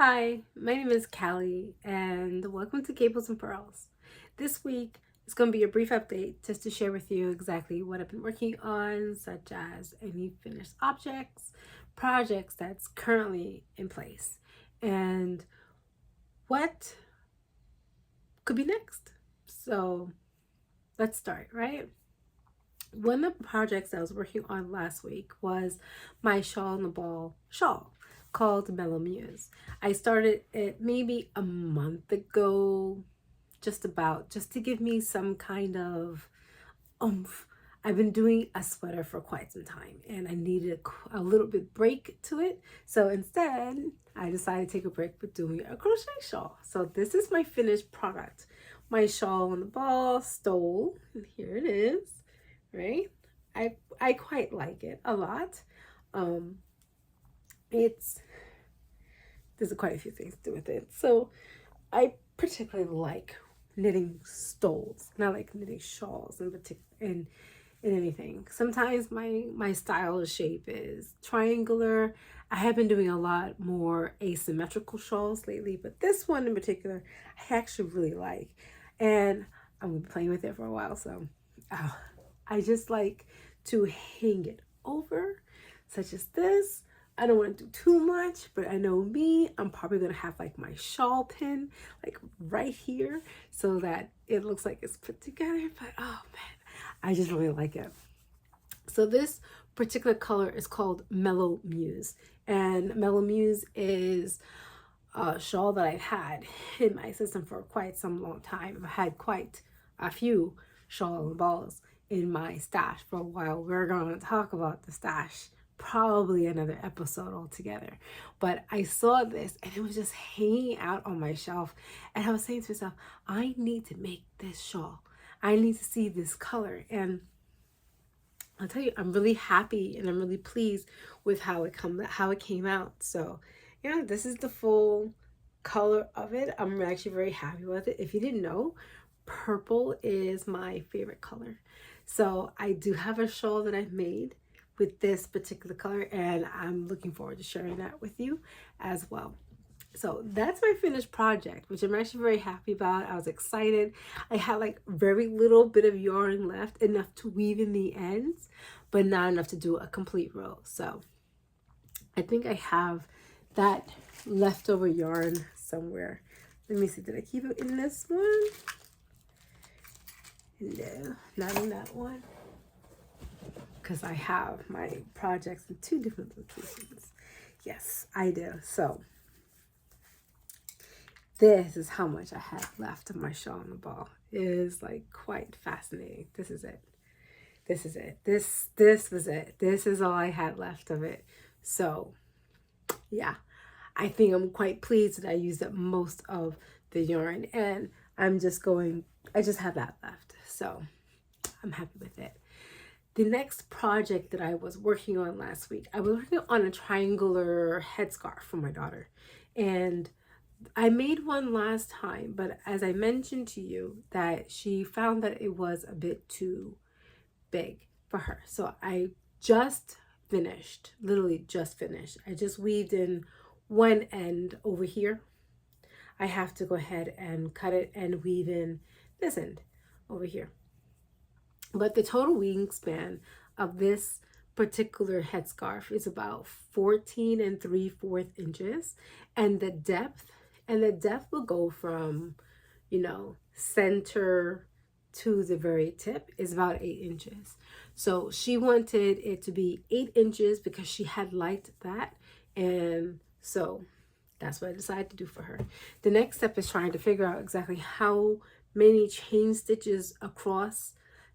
Hi, my name is Callie, and welcome to Cables and Pearls. This week is going to be a brief update just to share with you exactly what I've been working on, such as any finished objects, projects that's currently in place, and what could be next. So let's start, right? One of the projects I was working on last week was my shawl on the ball shawl called Mellow Muse. I started it maybe a month ago, just to give me some kind of oomph. I've been doing a sweater for quite some time and I needed a little bit break to it. So instead, I decided to take a break with doing a crochet shawl. So this is my finished product. My shawl on the ball stole, and here it is, right? I quite like it a lot. Um, it's there's quite a few things to do with it. So I particularly like knitting stoles, not like knitting shawls in particular in anything. Sometimes my style of shape is triangular. I have been doing a lot more asymmetrical shawls lately, but this one in particular I actually really like. And I'm gonna be playing with it for a while, so I just like to hang it over, such as this. I don't want to do too much, but I know me, I'm probably gonna have like my shawl pin like right here so that it looks like it's put together. But oh man, I just really like it. So this particular color is called Mellow Muse, and Mellow Muse is a shawl that I've had in my system for quite some long time. I've had quite a few shawl and balls in my stash for a while. We're going to talk about the stash probably another episode altogether. But I saw this and it was just hanging out on my shelf, and I was saying to myself, I need to make this shawl. I need to see this color. And I'll tell you, I'm really happy and I'm really pleased with how it came out. So yeah, this is the full color of it. I'm actually very happy with it. If you didn't know, purple is my favorite color. So I do have a shawl that I've made with this particular color, and I'm looking forward to sharing that with you as well. So that's my finished project, which I'm actually very happy about. I was excited. I had like very little bit of yarn left, enough to weave in the ends, but not enough to do a complete row. So I think I have that leftover yarn somewhere. Let me see, did I keep it in this one? No, not in that one. Because I have my projects in two different locations. Yes, I do. So this is how much I had left of my shawl on the ball. It is like quite fascinating. This is it. This is it. This was it. This is all I had left of it. So yeah, I think I'm quite pleased that I used up most of the yarn, and I just have that left. So I'm happy with it. The next project that I was working on last week, I was working on a triangular headscarf for my daughter. And I made one last time, but as I mentioned to you, that she found that it was a bit too big for her. So I just finished, literally just finished. I just weaved in one end over here. I have to go ahead and cut it and weave in this end over here. But the total wingspan of this particular headscarf is about 14 and 3/4 inches, and the depth will go from, center to the very tip is about 8 inches. So she wanted it to be 8 inches because she had liked that. And so that's what I decided to do for her. The next step is trying to figure out exactly how many chain stitches across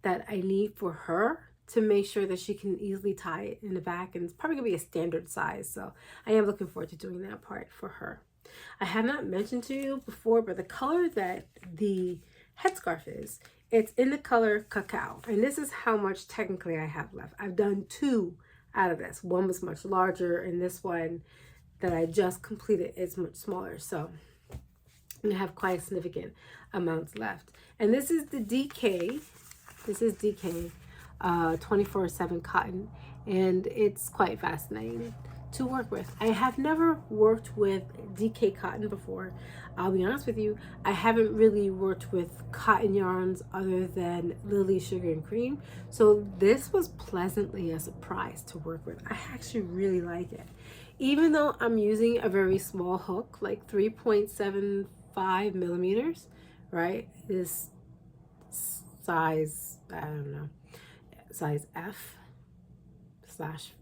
that I need for her to make sure that she can easily tie it in the back. And it's probably gonna be a standard size. So I am looking forward to doing that part for her. I have not mentioned to you before, but the color that the headscarf is, it's in the color cacao. And this is how much technically I have left. I've done two out of this. One was much larger, and this one that I just completed is much smaller. So I have quite significant amounts left. And this is the DK. This is DK 24/7 cotton, and it's quite fascinating to work with. I have never worked with DK cotton before. I'll be honest with you, I haven't really worked with cotton yarns other than Lily Sugar and Cream. So this was pleasantly a surprise to work with. I actually really like it. Even though I'm using a very small hook, like 3.75 millimeters, right? Is size, I don't know, size F/5,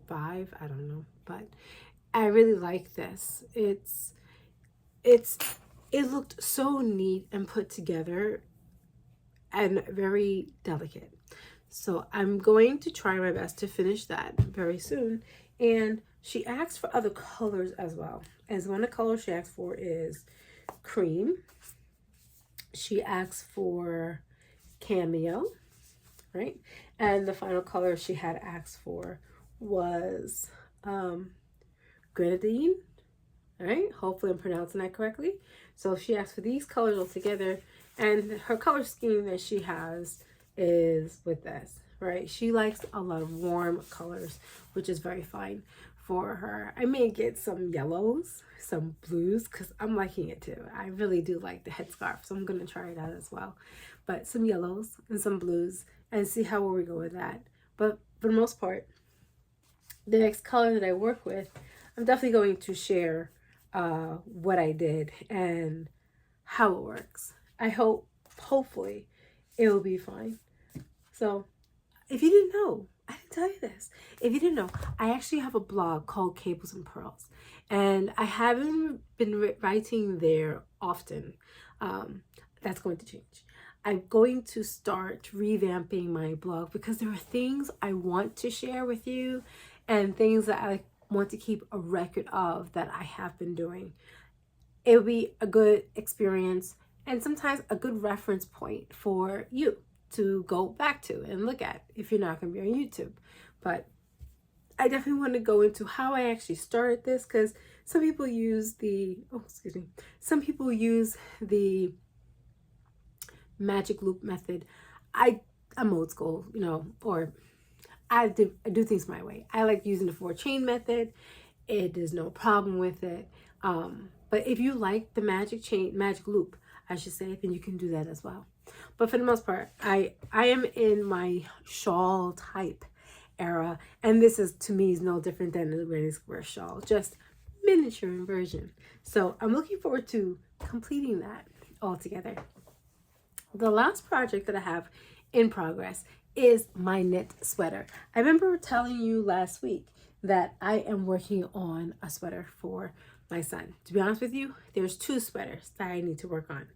I don't know, but I really like this. It looked so neat and put together and very delicate. So I'm going to try my best to finish that very soon. And she asked for other colors as well. As one of the colors she asked for is cream. She asked for cameo, right? And the final color she had asked for was grenadine. All right, hopefully I'm pronouncing that correctly. So she asked for these colors all together, and her color scheme that she has is with this, right? She likes a lot of warm colors, which is very fine for her. I may get some yellows, some blues, because I'm liking it too. I really do like the headscarf, so I'm going to try it out as well. But some yellows and some blues, and see how we go with that. But for the most part, the next color that I work with, I'm definitely going to share what I did and how it works. I hopefully it will be fine. So if you didn't know, I didn't tell you this. If you didn't know, I actually have a blog called Cables and Pearls, and I haven't been writing there often. That's going to change. I'm going to start revamping my blog because there are things I want to share with you and things that I want to keep a record of that I have been doing. It will be a good experience and sometimes a good reference point for you to go back to and look at if you're not going to be on YouTube. But I definitely want to go into how I actually started this, because some people use some people use the magic loop method. I'm old school, or I do things my way. I like using the 4-chain method. There's no problem with it. But if you like the magic loop, I should say, then you can do that as well. But for the most part, I am in my shawl type era, and this is, to me, is no different than the Granny Square shawl, just miniature version. So I'm looking forward to completing that all together. The last project that I have in progress is my knit sweater. I remember telling you last week that I am working on a sweater for my son. To be honest with you, there's 2 sweaters that I need to work on.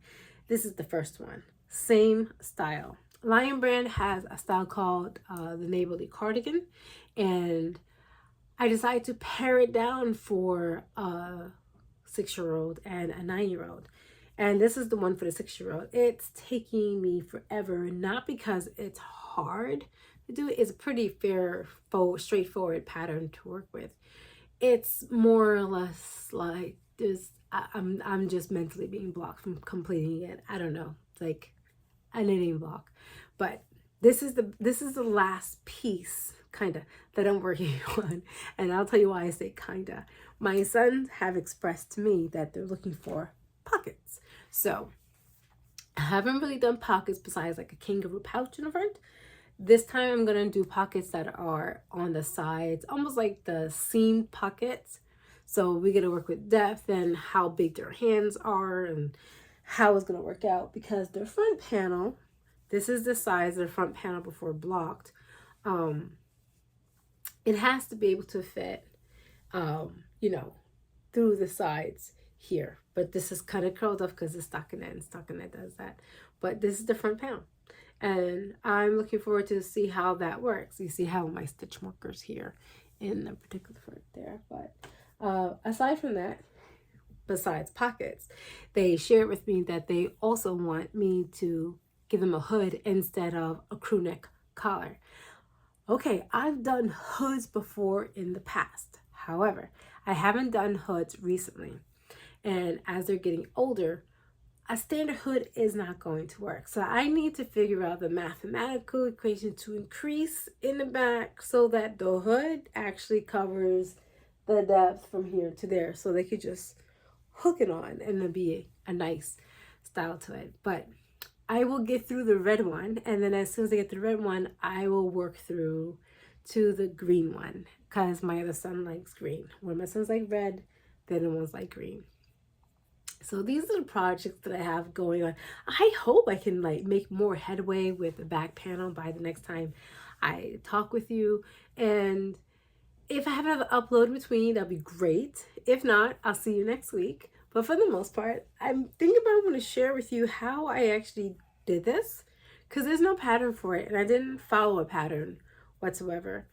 This is the first one. Same style. Lion Brand has a style called the Neighborly Cardigan, and I decided to pare it down for a 6-year-old and a 9-year-old. And this is the one for the 6-year-old. It's taking me forever, not because it's hard to do. It's a pretty straightforward pattern to work with. It's more or less like this. I'm just mentally being blocked from completing it. I don't know, like a knitting block. But this is the last piece, kinda, that I'm working on, and I'll tell you why I say kinda. My sons have expressed to me that they're looking for pockets. So I haven't really done pockets besides like a kangaroo pouch in the front. This time I'm going to do pockets that are on the sides, almost like the seam pockets. So we got to work with depth and how big their hands are and how it's going to work out, because their front panel, this is the size of the front panel before blocked. It has to be able to fit, through the sides here. But this is kind of curled up because it's stockinette, and stockinette does that. But this is the front panel. And I'm looking forward to see how that works. You see how my stitch markers here in the particular front there. But aside from that, besides pockets, they shared with me that they also want me to give them a hood instead of a crew neck collar. Okay, I've done hoods before in the past. However, I haven't done hoods recently. And as they're getting older, a standard hood is not going to work. So I need to figure out the mathematical equation to increase in the back so that the hood actually covers the depth from here to there, so they could just hook it on and then be a nice style to it. But I will get through the red one, and then as soon as I get the red one, I will work through to the green one, because my other son likes green. One of my sons like red, the other one's like green. So these are the projects that I have going on. I hope I can like make more headway with the back panel by the next time I talk with you. And if I have another upload in between, that'd be great. If not, I'll see you next week. But for the most part, I'm thinking about, I'm going to share with you how I actually did this, because there's no pattern for it, and I didn't follow a pattern whatsoever.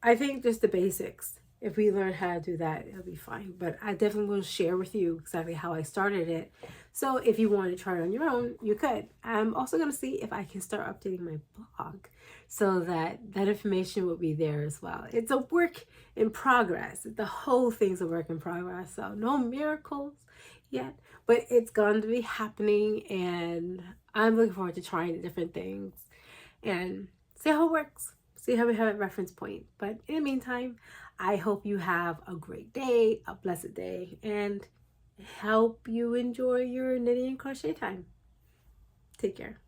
I think just the basics. If we learn how to do that, it'll be fine. But I definitely will share with you exactly how I started it. So if you want to try it on your own, you could. I'm also going to see if I can start updating my blog so that that information will be there as well. It's a work in progress. The whole thing's a work in progress. So no miracles yet, but it's going to be happening, and I'm looking forward to trying different things and see how it works. See how we have a reference point. But in the meantime, I hope you have a great day, a blessed day, and help you enjoy your knitting and crochet time. Take care.